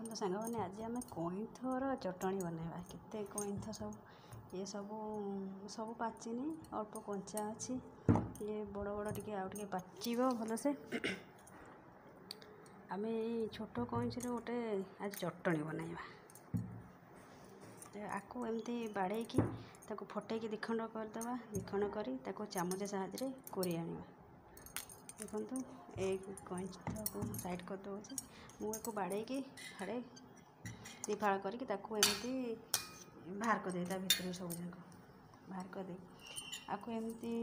ଦେଖନ୍ତୁ ସାଙ୍ଗମାନେ, ଆଜି ଆମେ କଇଁଥର ଚଟଣି ବନେଇବା। କେତେ କଇଁଥ ଇଏ ସବୁ ପାଚିନି, ଅଳ୍ପ କଞ୍ଚା ଅଛି। ଇଏ ବଡ଼ ବଡ଼ ଟିକେ ଆଉ ଟିକେ ପାଚିବ ଭଲସେ। ଆମେ ଏଇ ଛୋଟ କଇଁଚିର ଗୋଟେ ଆଜି ଚଟଣି ବନେଇବା। ଆକୁ ଏମିତି ବାଡ଼େଇକି ତାକୁ ଫଟେଇକି ଦିଖଣ୍ଡ କରିଦେବା। ଦିଖଣ୍ଡ କରି ତାକୁ ଚାମଚ ସାହାଯ୍ୟରେ କୋରି ଆଣିବା। ଦେଖନ୍ତୁ ଏଇ କଇଁଥକୁ ସାଇଡ଼୍ କରିଦେଉଛି। ମୁଁ ଆକୁ ବାଡ଼େଇକି ଫାଡ଼େ ଦୁଇ ଫାଳ କରିକି ତାକୁ ଏମିତି ବାହାର କରିଦେବି। ତା ଭିତରୁ ସବୁ ଯାକ ବାହାର କରିଦେଇ ଆକୁ ଏମିତି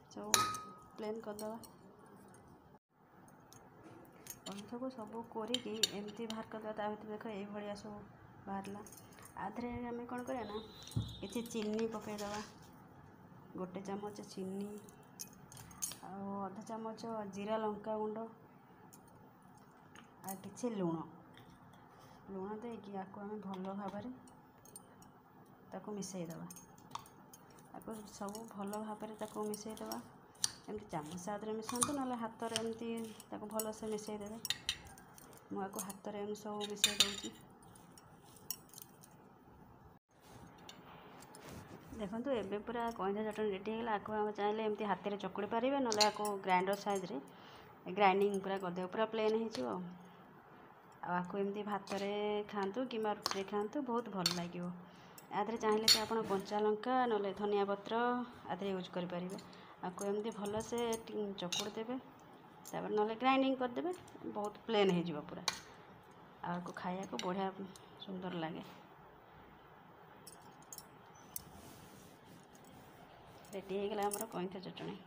ସବୁ ପ୍ଲେନ୍ କରିଦେବା। କଇଁଥକୁ ସବୁ କୋରିକି ଏମିତି ବାହାର କରିଦେବା। ତା ଭିତରୁ ଦେଖ ଏଇଭଳିଆ ସବୁ ବାହାରିଲା। ଆଧରେ ଆମେ କ'ଣ କରିବା ନା, କିଛି ଚିନି ପକାଇଦେବା। ଗୋଟେ ଚାମଚ ଚିନି ଆଉ ଅଧା ଚାମଚ ଜିରା ଲଙ୍କା ଗୁଣ୍ଡ ଆଉ କିଛି ଲୁଣ ଦେଇକି ଆକୁ ଆମେ ଭଲ ଭାବରେ ତାକୁ ମିଶାଇଦେବା। ତାକୁ ସବୁ ଭଲ ଭାବରେ ତାକୁ ମିଶାଇଦେବା। ଏମିତି ଚାମଚ ସାହାଯ୍ୟରେ ମିଶାନ୍ତୁ, ନହେଲେ ହାତରେ ଏମିତି ତାକୁ ଭଲସେ ମିଶାଇଦେବେ। ମୁଁ ଆକୁ ହାତରେ ଏମିତି ସବୁ ମିଶାଇ ଦେଉଛି। ଦେଖନ୍ତୁ ଏବେ ପୁରା କଇଁଥ ଚଟଣି ରେଡ଼ି ହେଇଗଲା। ଆକୁ ଆମେ ଚାହିଁଲେ ଏମିତି ହାତରେ ଚକୁଡ଼ି ପାରିବେ, ନହେଲେ ଆକୁ ଗ୍ରାଇଣ୍ଡର ସାହାଯ୍ୟରେ ଗ୍ରାଇଣ୍ଡିଙ୍ଗ ପୁରା କରିଦେବେ। ପୁରା ପ୍ଲେନ୍ ହେଇଯିବ। ଆଉ ଆକୁ ଏମିତି ଭାତରେ ଖାଆନ୍ତୁ କିମ୍ବା ରୁଟିରେ ଖାଆନ୍ତୁ, ବହୁତ ଭଲ ଲାଗିବ। ଆଦେହରେ ଚାହିଁଲେ ବି ଆପଣ କଞ୍ଚା ଲଙ୍କା ନହେଲେ ଧନିଆ ପତ୍ର ଆଦେହରେ ୟୁଜ୍ କରିପାରିବେ। ଆକୁ ଏମିତି ଭଲସେ ଚକୁଡ଼ି ଦେବେ, ତାପରେ ନହେଲେ ଗ୍ରାଇଣ୍ଡିଙ୍ଗ କରିଦେବେ। ବହୁତ ପ୍ଲେନ୍ ହେଇଯିବ ପୁରା। ଆଉ ଆକୁ ଖାଇବାକୁ ବଢ଼ିଆ ସୁନ୍ଦର ଲାଗେ। ରେଡ଼ି ହେଇଗଲା ଆମର କଇଁଥ ଚଟଣି।